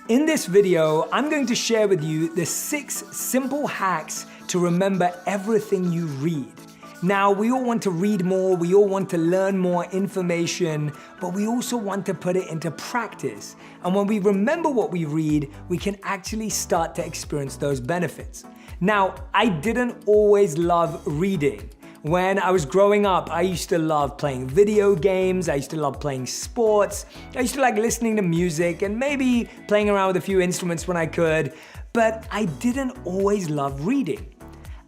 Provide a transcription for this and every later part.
In this video, I'm going to share with you the 6 simple hacks to remember everything you read. Now, we all want to read more, we all want to learn more information, but we also want to put it into practice. And when we remember what we read, we can actually start to experience those benefits. Now, I didn't always love reading. When I was growing up, I used to love playing video games, I used to love playing sports, I used to like listening to music and maybe playing around with a few instruments when I could, but I didn't always love reading.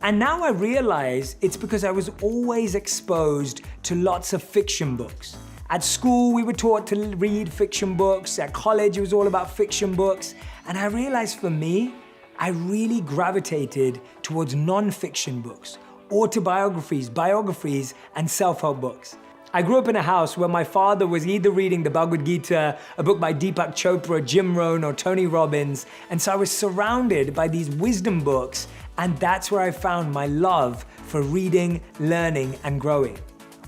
And now I realize it's because I was always exposed to lots of fiction books. At school, we were taught to read fiction books. At college, it was all about fiction books. And I realized for me, I really gravitated towards non-fiction books, autobiographies, biographies, and self-help books. I grew up in a house where my father was either reading the Bhagavad Gita, a book by Deepak Chopra, Jim Rohn, or Tony Robbins, and so I was surrounded by these wisdom books, and that's where I found my love for reading, learning, and growing.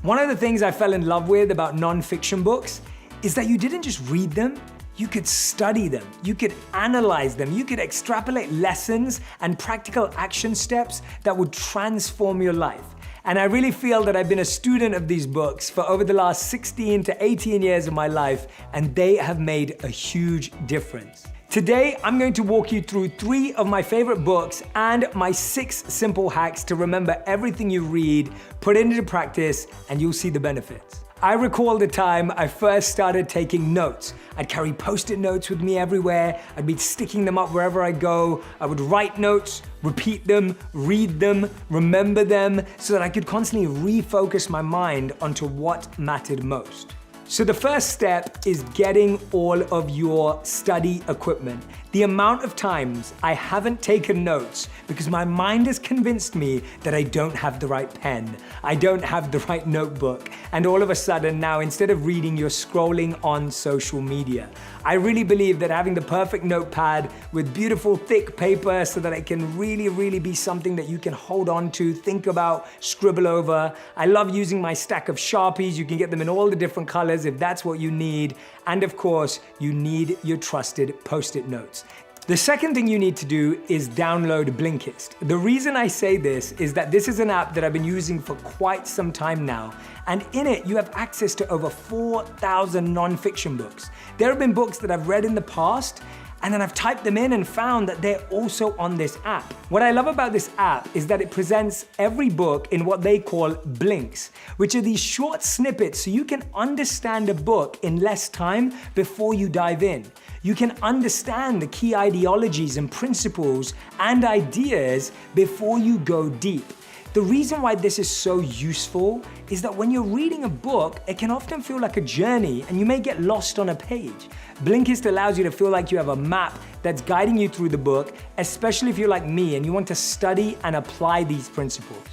One of the things I fell in love with about non-fiction books is that you didn't just read them, you could study them, you could analyze them, you could extrapolate lessons and practical action steps that would transform your life. And I really feel that I've been a student of these books for over the last 16 to 18 years of my life, and they have made a huge difference. Today, I'm going to walk you through 3 of my favorite books and my 6 simple hacks to remember everything you read, put it into practice, and you'll see the benefits. I recall the time I first started taking notes. I'd carry Post-it notes with me everywhere. I'd be sticking them up wherever I go. I would write notes, repeat them, read them, remember them, so that I could constantly refocus my mind onto what mattered most. So the first step is getting all of your study equipment. The amount of times I haven't taken notes because my mind has convinced me that I don't have the right pen, I don't have the right notebook, and all of a sudden now instead of reading, you're scrolling on social media. I really believe that having the perfect notepad with beautiful thick paper so that it can really be something that you can hold on to, think about, scribble over. I love using my stack of Sharpies. You can get them in all the different colors if that's what you need. And of course, you need your trusted Post-it notes. The second thing you need to do is download Blinkist. The reason I say this is that this is an app that I've been using for quite some time now. And in it, you have access to over 4,000 non-fiction books. There have been books that I've read in the past, and then I've typed them in and found that they're also on this app. What I love about this app is that it presents every book in what they call blinks, which are these short snippets so you can understand a book in less time before you dive in. You can understand the key ideologies and principles and ideas before you go deep. The reason why this is so useful is that when you're reading a book, it can often feel like a journey and you may get lost on a page. Blinkist allows you to feel like you have a map that's guiding you through the book, especially if you're like me and you want to study and apply these principles.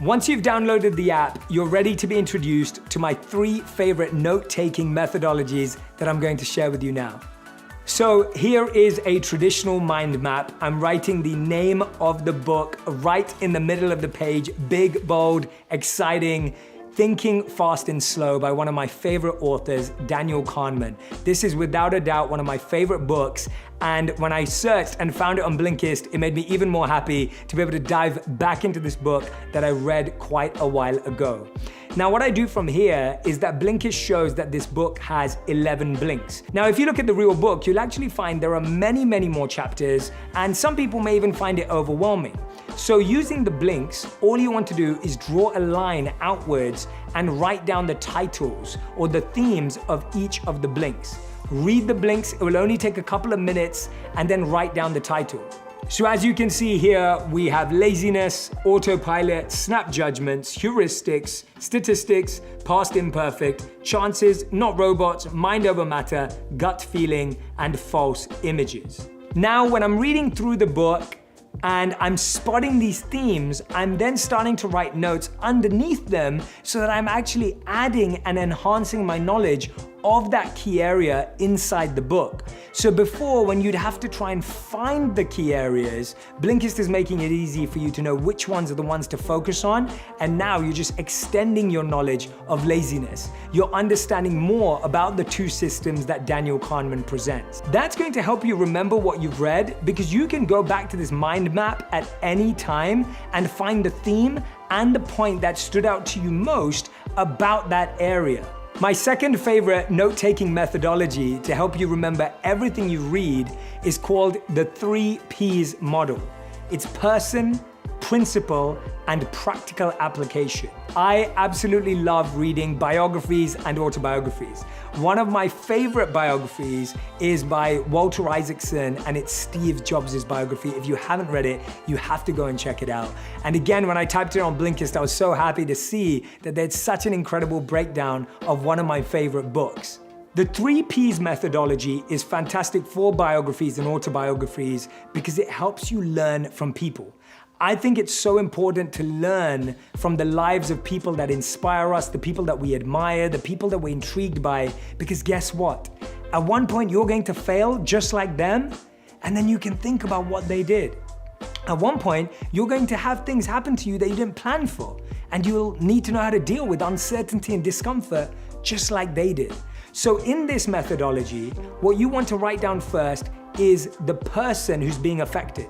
Once you've downloaded the app, you're ready to be introduced to my 3 favorite note-taking methodologies that I'm going to share with you now. So here is a traditional mind map. I'm writing the name of the book right in the middle of the page, big, bold, exciting. Thinking Fast and Slow by one of my favorite authors, Daniel Kahneman. This is without a doubt one of my favorite books, and when I searched and found it on Blinkist, it made me even more happy to be able to dive back into this book that I read quite a while ago. Now, what I do from here is that Blinkist shows that this book has 11 blinks. Now, if you look at the real book, you'll actually find there are many more chapters, and some people may even find it overwhelming. So using the blinks, all you want to do is draw a line outwards and write down the titles or the themes of each of the blinks. Read the blinks, it will only take a couple of minutes, and then write down the title. So as you can see here, we have laziness, autopilot, snap judgments, heuristics, statistics, past imperfect, chances, not robots, mind over matter, gut feeling, and false images. Now, when I'm reading through the book, and I'm spotting these themes, I'm then starting to write notes underneath them so that I'm actually adding and enhancing my knowledge of that key area inside the book. So before, when you'd have to try and find the key areas, Blinkist is making it easy for you to know which ones are the ones to focus on, and now you're just extending your knowledge of laziness. You're understanding more about the two systems that Daniel Kahneman presents. That's going to help you remember what you've read, because you can go back to this mind map at any time and find the theme and the point that stood out to you most about that area. My second favorite note-taking methodology to help you remember everything you read is called the 3 Ps model. It's person, principle, and practical application. I absolutely love reading biographies and autobiographies. One of my favorite biographies is by Walter Isaacson, and it's Steve Jobs' biography. If you haven't read it, you have to go and check it out. And again, when I typed it on Blinkist, I was so happy to see that there's such an incredible breakdown of one of my favorite books. The 3 Ps methodology is fantastic for biographies and autobiographies because it helps you learn from people. I think it's so important to learn from the lives of people that inspire us, the people that we admire, the people that we're intrigued by, because guess what? At one point, you're going to fail just like them, and then you can think about what they did. At one point, you're going to have things happen to you that you didn't plan for, and you'll need to know how to deal with uncertainty and discomfort just like they did. So in this methodology, what you want to write down first is the person who's being affected.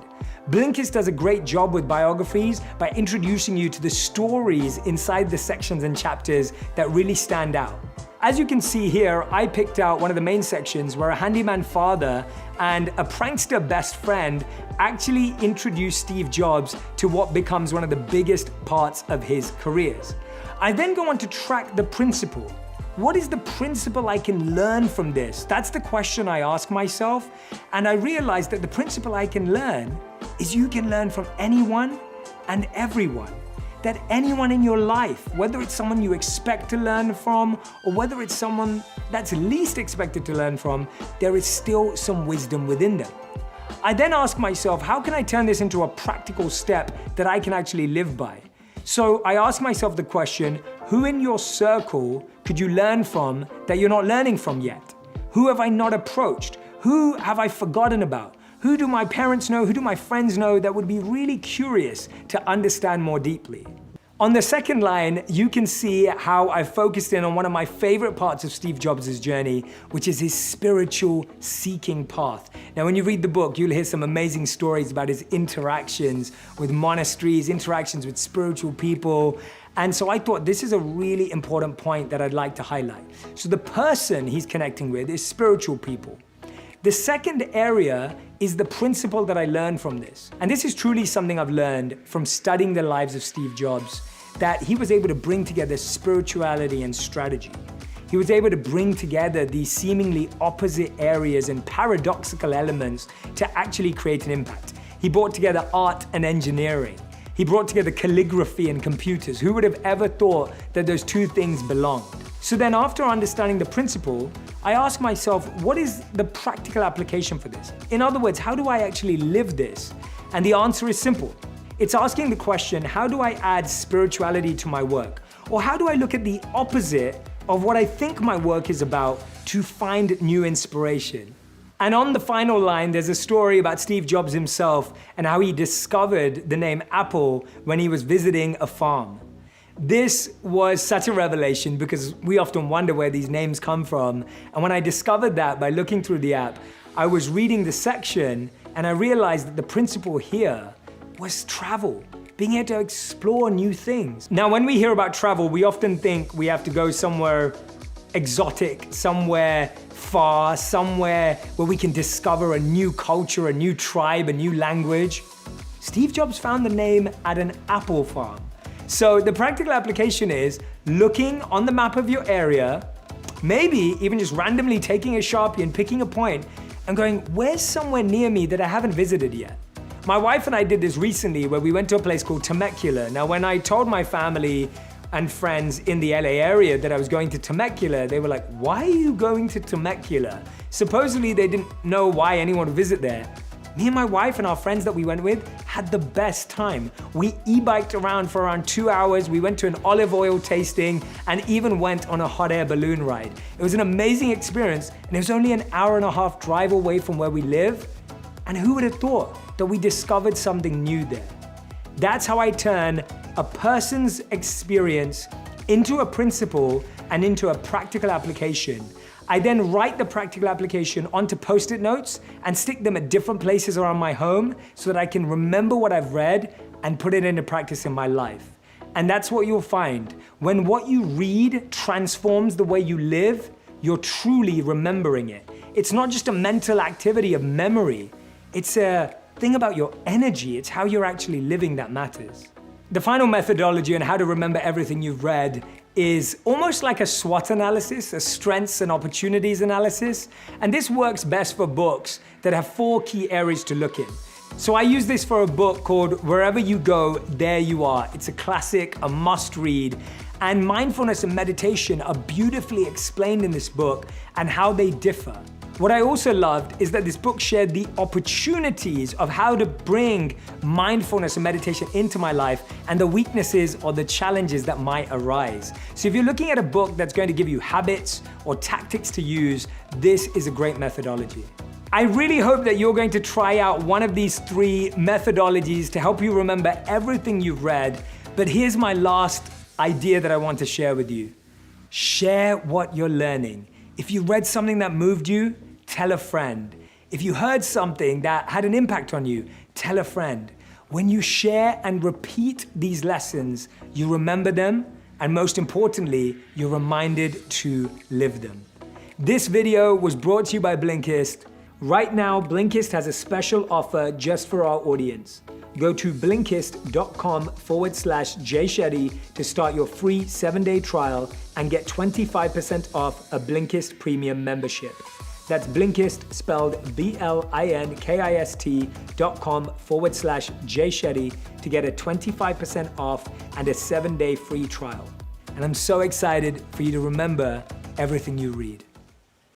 Blinkist does a great job with biographies by introducing you to the stories inside the sections and chapters that really stand out. As you can see here, I picked out one of the main sections where a handyman father and a prankster best friend actually introduced Steve Jobs to what becomes one of the biggest parts of his careers. I then go on to track the principle. What is the principle I can learn from this? That's the question I ask myself, and I realized that the principle I can learn is you can learn from anyone and everyone. That anyone in your life, whether it's someone you expect to learn from or whether it's someone that's least expected to learn from, there is still some wisdom within them. I then ask myself, how can I turn this into a practical step that I can actually live by? So I ask myself the question, who in your circle could you learn from that you're not learning from yet? Who have I not approached? Who have I forgotten about? Who do my parents know? Who do my friends know that would be really curious to understand more deeply? On the second line, you can see how I focused in on one of my favorite parts of Steve Jobs' journey, which is his spiritual seeking path. Now, when you read the book, you'll hear some amazing stories about his interactions with monasteries, interactions with spiritual people. And so I thought this is a really important point that I'd like to highlight. So the person he's connecting with is spiritual people. The second area is the principle that I learned from this. And this is truly something I've learned from studying the lives of Steve Jobs, that he was able to bring together spirituality and strategy. He was able to bring together these seemingly opposite areas and paradoxical elements to actually create an impact. He brought together art and engineering. He brought together calligraphy and computers. Who would have ever thought that those two things belonged? So then after understanding the principle, I ask myself, what is the practical application for this? In other words, how do I actually live this? And the answer is simple. It's asking the question, how do I add spirituality to my work? Or how do I look at the opposite of what I think my work is about to find new inspiration? And on the final line, there's a story about Steve Jobs himself and how he discovered the name Apple when he was visiting a farm. This was such a revelation because we often wonder where these names come from. And when I discovered that by looking through the app, I was reading the section and I realized that the principle here was travel, being able to explore new things. Now, when we hear about travel, we often think we have to go somewhere exotic, somewhere far, somewhere where we can discover a new culture, a new tribe, a new language. Steve Jobs found the name at an apple farm. So the practical application is looking on the map of your area, maybe even just randomly taking a Sharpie and picking a point and going, where's somewhere near me that I haven't visited yet? My wife and I did this recently where we went to a place called Temecula. Now, when I told my family and friends in the LA area that I was going to Temecula, they were like, why are you going to Temecula? Supposedly they didn't know why anyone would visit there. Me and my wife and our friends that we went with had the best time. We e-biked around for around 2 hours, we went to an olive oil tasting, and even went on a hot air balloon ride. It was an amazing experience, and it was only an hour-and-a-half drive away from where we live. And who would have thought that we discovered something new there? That's how I turn a person's experience into a principle and into a practical application. I then write the practical application onto Post-it notes and stick them at different places around my home so that I can remember what I've read and put it into practice in my life. And that's what you'll find. When what you read transforms the way you live, you're truly remembering it. It's not just a mental activity of memory. It's a thing about your energy. It's how you're actually living that matters. The final methodology on how to remember everything you've read is almost like a SWOT analysis, a strengths and opportunities analysis. And this works best for books that have 4 key areas to look in. So I use this for a book called Wherever You Go, There You Are. It's a classic, a must read. And mindfulness and meditation are beautifully explained in this book and how they differ. What I also loved is that this book shared the opportunities of how to bring mindfulness and meditation into my life and the weaknesses or the challenges that might arise. So if you're looking at a book that's going to give you habits or tactics to use, this is a great methodology. I really hope that you're going to try out one of these 3 methodologies to help you remember everything you've read. But here's my last idea that I want to share with you. Share what you're learning. If you read something that moved you, tell a friend. If you heard something that had an impact on you, tell a friend. When you share and repeat these lessons, you remember them, and most importantly, you're reminded to live them. This video was brought to you by Blinkist. Right now, Blinkist has a special offer just for our audience. Go to Blinkist.com/JShetty to start your free 7-day trial and get 25% off a Blinkist premium membership. That's Blinkist, spelled Blinkist.com/JShetty to get a 25% off and a 7-day free trial. And I'm so excited for you to remember everything you read.